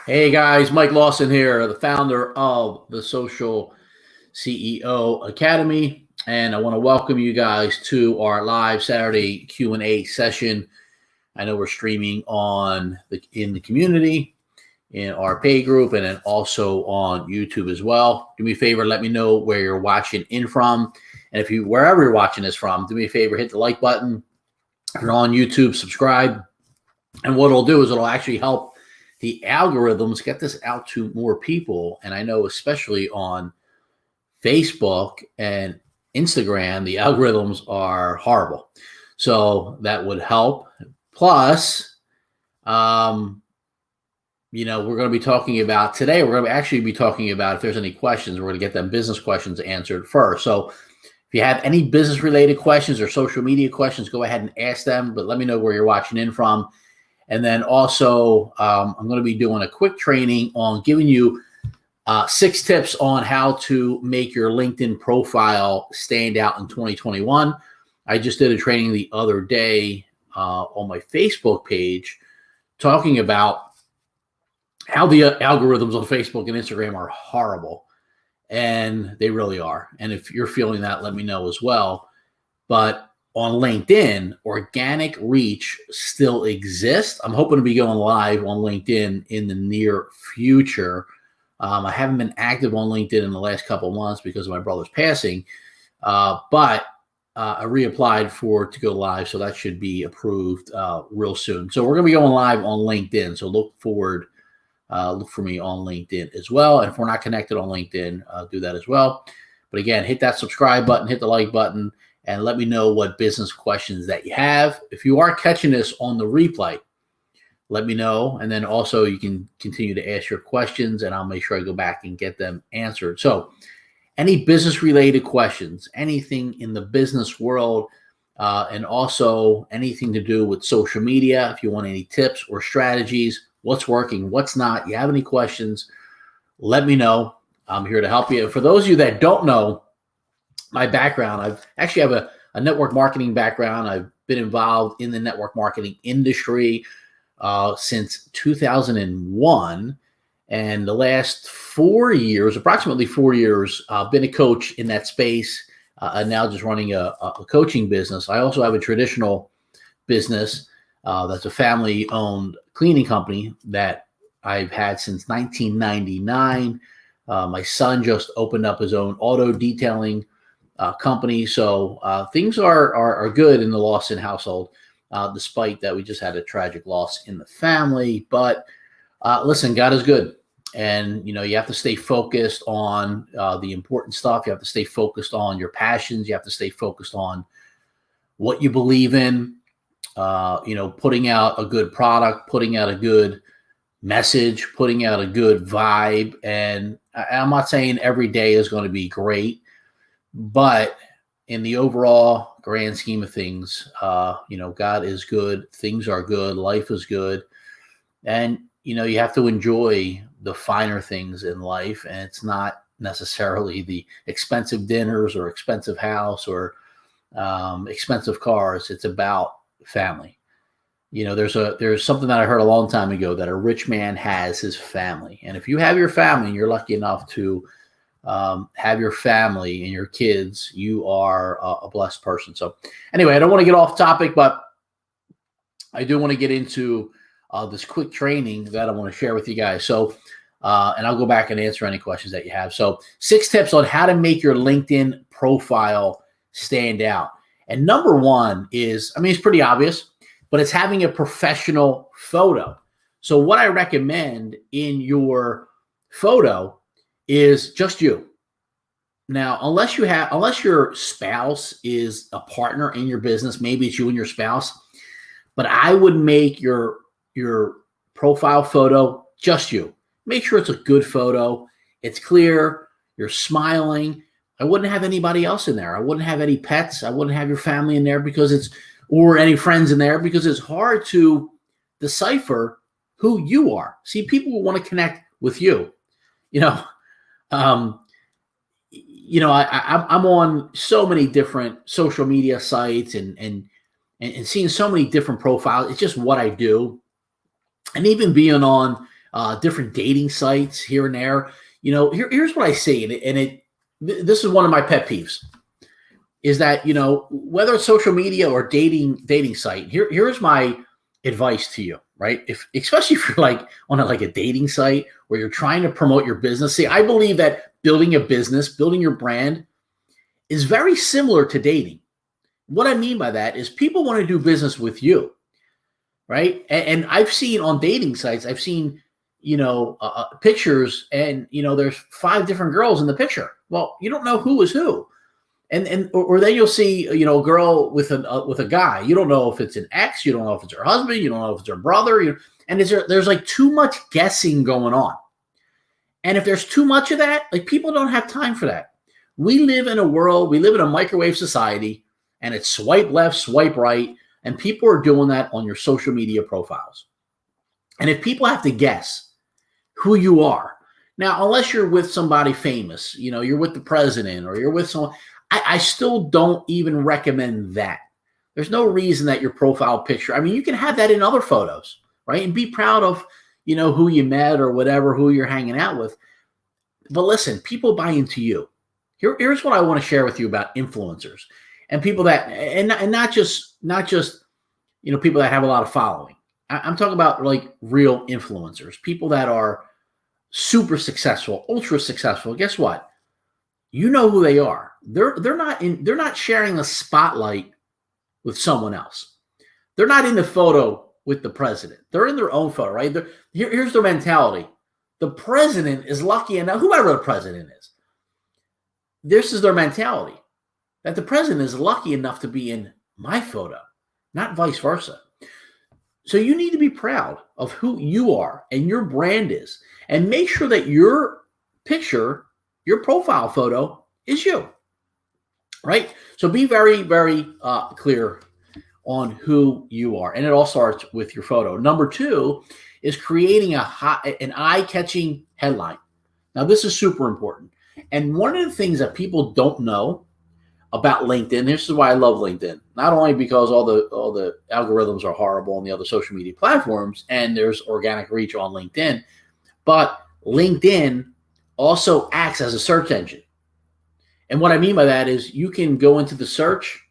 Hey guys, Mike Lawson here, the founder of the Social CEO Academy, and I want to welcome you guys to our live Saturday Q&A session. I know we're streaming in the community, in our pay group, and then also on YouTube as well. Do me a favor, let me know where you're watching in from, and if you wherever you're watching this from, do me a favor, hit the like button. If you're on YouTube, subscribe, and what it'll do is it'll actually help the algorithms get this out to more people. And I know especially on Facebook and Instagram, the algorithms are horrible. So that would help. Plus, we're going to be talking about today, we're going to actually be talking about if there's any questions, we're going to get them business questions answered first. So if you have any business related questions or social media questions, go ahead and ask them, but let me know where you're watching in from. And then also, I'm going to be doing a quick training on giving you 6 tips on how to make your LinkedIn profile stand out in 2021. I just did a training the other day on my Facebook page talking about how the algorithms on Facebook and Instagram are horrible. And they really are. And if you're feeling that, let me know as well. But on LinkedIn, organic reach still exists. I'm hoping to be going live on LinkedIn in the near future. I haven't been active on LinkedIn in the last couple of months because of my brother's passing, but I reapplied to go live, so that should be approved real soon. So we're going to be going live on LinkedIn, so look for me on LinkedIn as well. And if we're not connected on LinkedIn, do that as well. But again, hit that subscribe button, hit the like button, and let me know what business questions that you have. If you are catching this on the replay, let me know. And then also you can continue to ask your questions and I'll make sure I go back and get them answered. So any business related questions, anything in the business world, and also anything to do with social media, if you want any tips or strategies, what's working, what's not, you have any questions, let me know. I'm here to help you. For those of you that don't know my background, I actually have a network marketing background. I've been involved in the network marketing industry since 2001. And the last 4 years, approximately 4 years, I've been a coach in that space and now just running a coaching business. I also have a traditional business that's a family-owned cleaning company that I've had since 1999. My son just opened up his own auto detailing company. So things are good in the Lawson household, despite that we just had a tragic loss in the family. But listen, God is good. And, you have to stay focused on the important stuff. You have to stay focused on your passions. You have to stay focused on what you believe in, putting out a good product, putting out a good message, putting out a good vibe. And I'm not saying every day is going to be great, but in the overall grand scheme of things, God is good. Things are good. Life is good. And, you have to enjoy the finer things in life. And it's not necessarily the expensive dinners or expensive house or expensive cars. It's about family. There's something that I heard a long time ago that a rich man has his family. And if you have your family and you're lucky enough to have your family and your kids, you are a blessed person. So anyway, I don't want to get off topic, but I do want to get into this quick training that I want to share with you guys. So, and I'll go back and answer any questions that you have. So 6 tips on how to make your LinkedIn profile stand out. And number 1 is, it's pretty obvious, but it's having a professional photo. So what I recommend in your photo is just you. Now, unless your spouse is a partner in your business, maybe it's you and your spouse, but I would make your profile photo just you. Make sure it's a good photo. It's clear. You're smiling. I wouldn't have anybody else in there. I wouldn't have any pets. I wouldn't have your family in there or any friends in there because it's hard to decipher who you are. See, people will want to connect with you. I'm on so many different social media sites and seeing so many different profiles. It's just what I do. And even being on different dating sites here and there. Here's what I see, this is one of my pet peeves, is that, whether it's social media or dating site, here's my advice to you, right? Especially if you're like on a dating site where you're trying to promote your business. See, I believe that building a business, building your brand is very similar to dating. What I mean by that is people want to do business with you, right? And I've seen on dating sites, I've seen, pictures, and, there's 5 different girls in the picture. Well, you don't know who is who. Or then you'll see, a girl with a guy. You don't know if it's an ex. You don't know if it's her husband. You don't know if it's her brother. And there's like too much guessing going on. And if there's too much of that, like, people don't have time for that. We live in a microwave society, and it's swipe left, swipe right. And people are doing that on your social media profiles. And if people have to guess who you are, now, unless you're with somebody famous, you're with the president, or you're with someone, I still don't even recommend that. There's no reason that your profile picture, I mean, you can have that in other photos, right? And be proud of, who you met or whatever, who you're hanging out with. But listen, people buy into you. Here's what I want to share with you about influencers and people that, and not just people that have a lot of following. I'm talking about like real influencers, people that are super successful, ultra successful. Guess what? You know who they are. They're not sharing the spotlight with someone else. They're not in the photo with the president. They're in their own photo, right? Here's their mentality. The president is lucky enough, whoever the president is. This is their mentality, that the president is lucky enough to be in my photo, not vice versa. So you need to be proud of who you are and your brand is, and make sure that your picture, your profile photo, is you, right? So be very, very clear on who you are. And it all starts with your photo. Number 2 is creating an eye-catching headline. Now, this is super important. And one of the things that people don't know about LinkedIn, this is why I love LinkedIn, not only because all the algorithms are horrible on the other social media platforms, and there's organic reach on LinkedIn, but LinkedIn also acts as a search engine. And what I mean by that is you can go into the search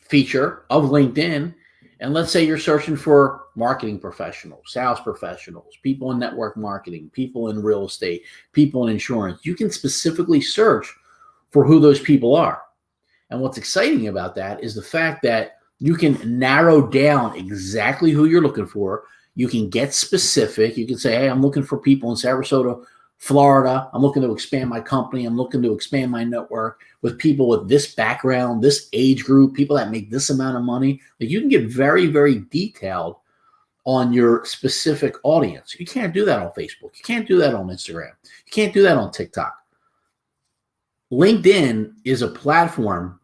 feature of LinkedIn, and let's say you're searching for marketing professionals, sales professionals, people in network marketing, people in real estate, people in insurance. You can specifically search for who those people are. And what's exciting about that is the fact that you can narrow down exactly who you're looking for. You can get specific. You can say, hey, I'm looking for people in Sarasota, Florida. I'm looking to expand my company. I'm looking to expand my network with people with this background, this age group, people that make this amount of money. Like, you can get very, very detailed on your specific audience. You can't do that on Facebook. You can't do that on Instagram. You can't do that on TikTok. LinkedIn is a platform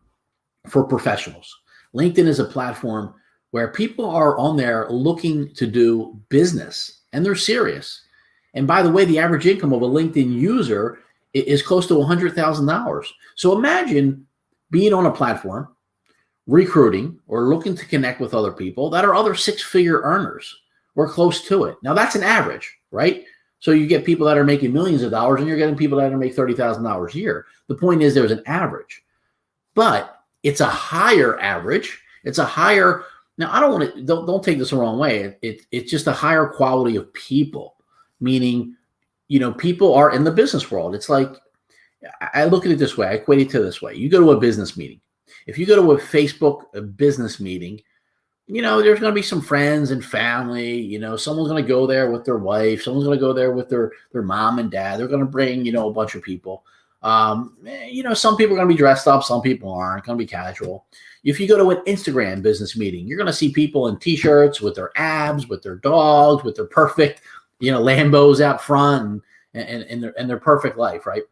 for professionals. LinkedIn is a platform where people are on there looking to do business, and they're serious. And by the way, the average income of a LinkedIn user is close to $100,000. So imagine being on a platform, recruiting or looking to connect with other people that are other 6-figure earners or close to it. Now, that's an average, right? So you get people that are making millions of dollars, and you're getting people that are making $30,000 a year. The point is, there's an average, but it's a higher average. It's a higher. Now, I don't take this the wrong way. It's just a higher quality of people, meaning, people are in the business world. It's like, I look at it this way. I equate it to this way. You go to a business meeting. If you go to a Facebook business meeting, there's going to be some friends and family. Someone's going to go there with their wife. Someone's going to go there with their mom and dad. They're going to bring, a bunch of people. Some people are going to be dressed up. Some people aren't. Going to be casual. If you go to an Instagram business meeting, you're going to see people in T-shirts with their abs, with their dogs, with their perfect, Lambos out front and their perfect life, right?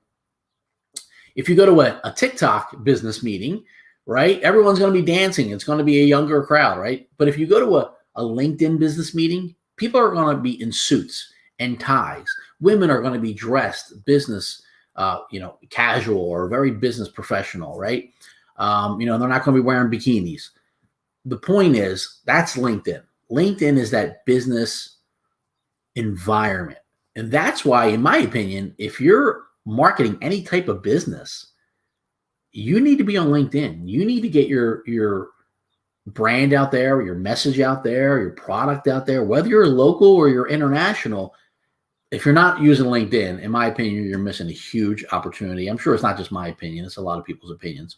If you go to a TikTok business meeting, right, everyone's going to be dancing. It's going to be a younger crowd, right? But if you go to a LinkedIn business meeting, people are going to be in suits and ties. Women are going to be dressed business, casual or very business professional, right? They're not going to be wearing bikinis. The point is, that's LinkedIn. LinkedIn is that business environment. And that's why, in my opinion, if you're marketing any type of business, you need to be on LinkedIn. You need to get your brand out there, your message out there, your product out there, whether you're local or you're international. If you're not using LinkedIn, in my opinion, you're missing a huge opportunity. I'm sure it's not just my opinion. It's a lot of people's opinions.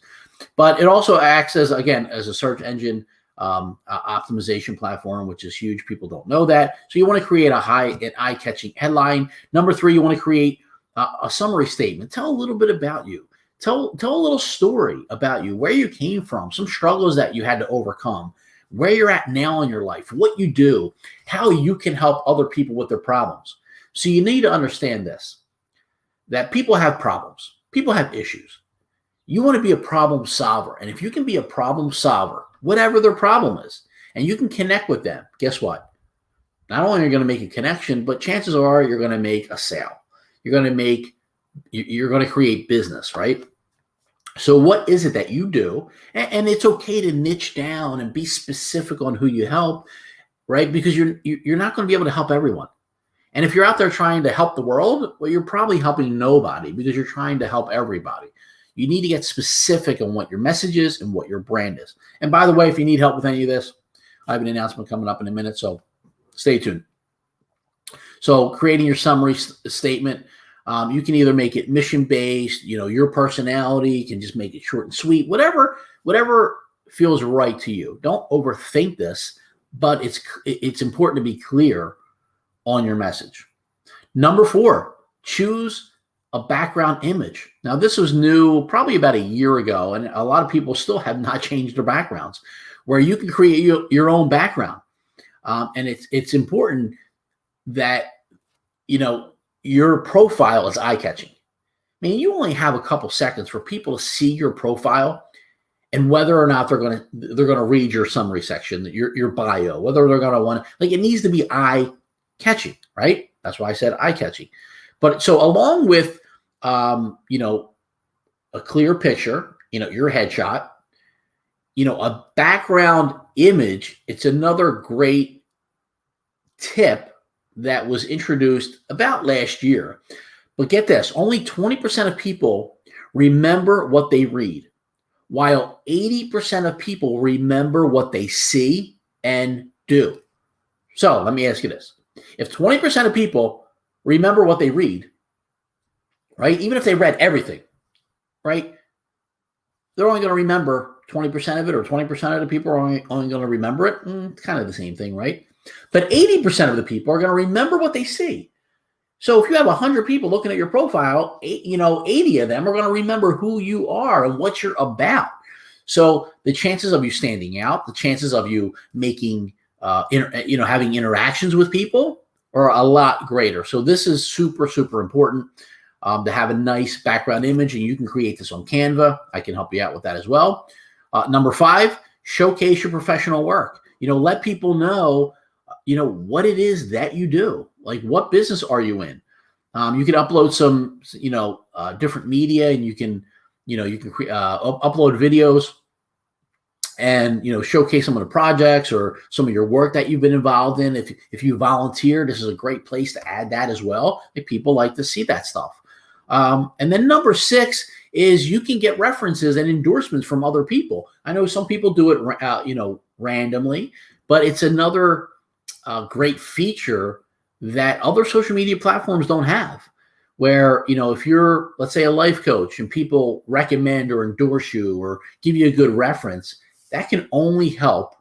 But it also acts as, again, as a search engine optimization platform, which is huge. People don't know that. So you want to create an eye-catching headline. Number 3, you want to create a summary statement. Tell a little bit about you. Tell a little story about you, where you came from, some struggles that you had to overcome, where you're at now in your life, what you do, how you can help other people with their problems. So you need to understand this, that people have problems. People have issues. You want to be a problem solver. And if you can be a problem solver, whatever their problem is, and you can connect with them, guess what? Not only are you going to make a connection, but chances are you're going to make a sale. You're going to create business, right? So what is it that you do? And it's okay to niche down and be specific on who you help, right? Because you're not going to be able to help everyone. And if you're out there trying to help the world, well, you're probably helping nobody because you're trying to help everybody. You need to get specific on what your message is and what your brand is. And by the way, if you need help with any of this, I have an announcement coming up in a minute, so stay tuned. So creating your summary statement, you can either make it mission-based, your personality, you can just make it short and sweet, whatever feels right to you. Don't overthink this, but it's important to be clear on your message. Number 4, choose a background image. Now, this was new probably about a year ago, and a lot of people still have not changed their backgrounds, where you can create your own background. And it's important that, your profile is eye-catching. I mean, you only have a couple seconds for people to see your profile and whether or not they're going to read your summary section, your bio, whether they're going to want to, it needs to be eye-catching, right? That's why I said eye-catching. But so along with, a clear picture, your headshot, a background image, it's another great tip that was introduced about last year. But get this, only 20% of people remember what they read, while 80% of people remember what they see and do. So let me ask you this. If 20% of people remember what they read, right, even if they read everything, right, they're only going to remember 20% of it, or 20% of the people are only going to remember it. It's kind of the same thing, right? But 80% of the people are going to remember what they see. So if you have 100 people looking at your profile, 80 of them are going to remember who you are and what you're about. So the chances of you standing out, the chances of you making, having interactions with people are a lot greater. So this is super, super important to have a nice background image, and you can create this on Canva. I can help you out with that as well. Number 5, showcase your professional work. Let people know, what it is that you do. Like, what business are you in? You can upload some, different media, and you can upload videos and, showcase some of the projects or some of your work that you've been involved in. If you volunteer, this is a great place to add that as well. Like, people like to see that stuff. And then number 6 is you can get references and endorsements from other people. I know some people do it, randomly, but it's another great feature that other social media platforms don't have, where, if you're, let's say, a life coach and people recommend or endorse you or give you a good reference, that can only help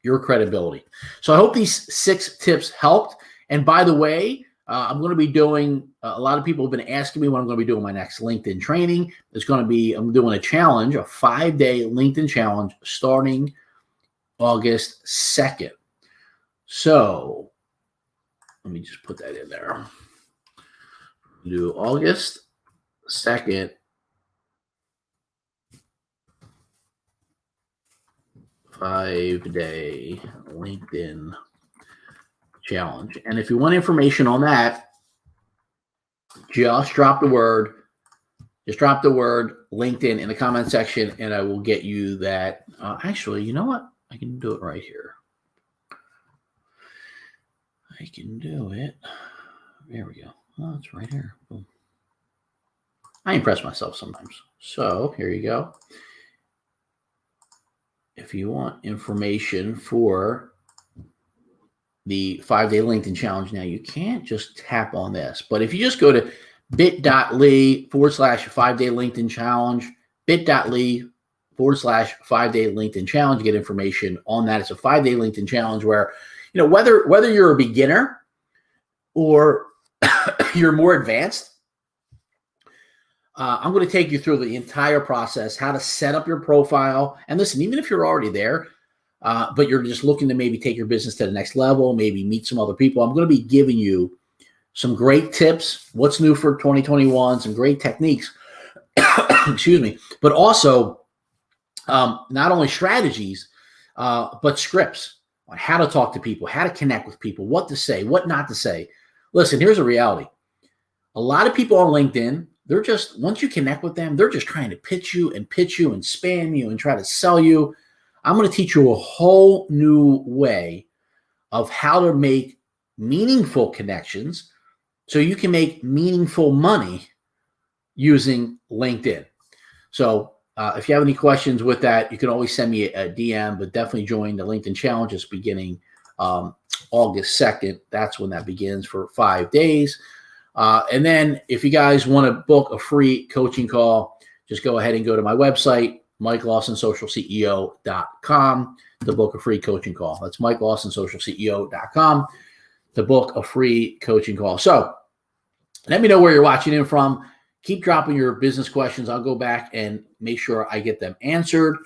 your credibility. So I hope these 6 tips helped. And by the way, I'm going to be doing, a lot of people have been asking me when I'm going to be doing my next LinkedIn training. I'm doing a challenge, a 5-day LinkedIn challenge starting August 2nd. So let me just put that in there. Do August 2nd, 5-day LinkedIn challenge. And if you want information on that, just drop the word LinkedIn in the comment section, and I will get you that. Actually, you know what? I can do it right here. I can do it. There we go. Oh, it's right here. Boom. I impress myself sometimes. So here you go. If you want information for the 5-day LinkedIn challenge, now you can't just tap on this, but if you just go to bit.ly/5-day LinkedIn challenge, bit.ly/5-day LinkedIn challenge, get information on that. It's a 5-day LinkedIn challenge where, whether you're a beginner or you're more advanced, I'm going to take you through the entire process, how to set up your profile. And listen, even if you're already there, but you're just looking to maybe take your business to the next level, maybe meet some other people, I'm going to be giving you some great tips, what's new for 2021, some great techniques, excuse me, but also not only strategies, but scripts on how to talk to people, how to connect with people, what to say, what not to say. Listen, here's a reality. A lot of people on LinkedIn, they're just, once you connect with them, they're just trying to pitch you and spam you and try to sell you. I'm going to teach you a whole new way of how to make meaningful connections so you can make meaningful money using LinkedIn. So if you have any questions with that, you can always send me a DM, but definitely join the LinkedIn challenge. It's beginning August 2nd. That's when that begins for 5 days. And then if you guys want to book a free coaching call, just go ahead and go to my website, MikeLawsonSocialCEO.com, to book a free coaching call. That's MikeLawsonSocialCEO.com to book a free coaching call. So let me know where you're watching in from. Keep dropping your business questions. I'll go back and make sure I get them answered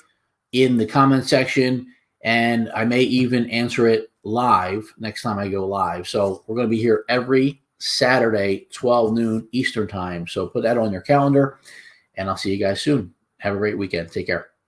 in the comment section. And I may even answer it live next time I go live. So we're going to be here every Saturday, 12 noon Eastern time. So put that on your calendar, and I'll see you guys soon. Have a great weekend. Take care.